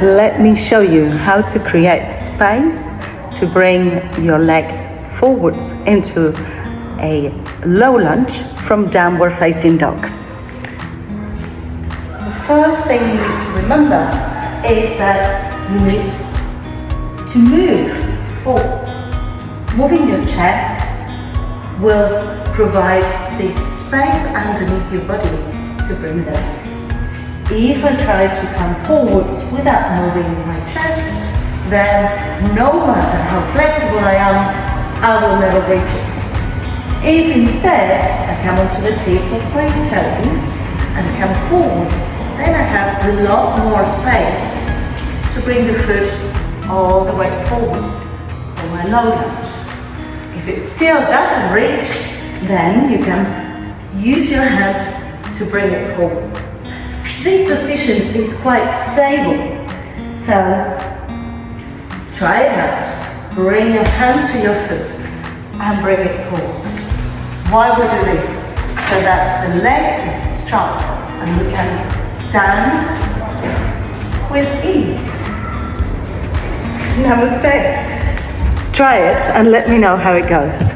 let me show you how to create space to bring your leg forwards into a low lunge from downward facing dog. The first thing you need to remember is that you need to move forwards. Moving your chest will provide this space underneath your body to bring them. If I try to come forwards without moving my chest, then no matter how flexible I am, I will never reach it. If instead I come onto the tip of my toes and come forward, then I have a lot more space to bring the foot all the way forward for my low lunge. If it still doesn't reach, then you can use your hand to bring it forward. This position is quite stable, so try it out. Bring your hand to your foot and bring it forward. Why we do this? So that the leg is strong and we can stand with ease. Namaste. Try it and let me know how it goes.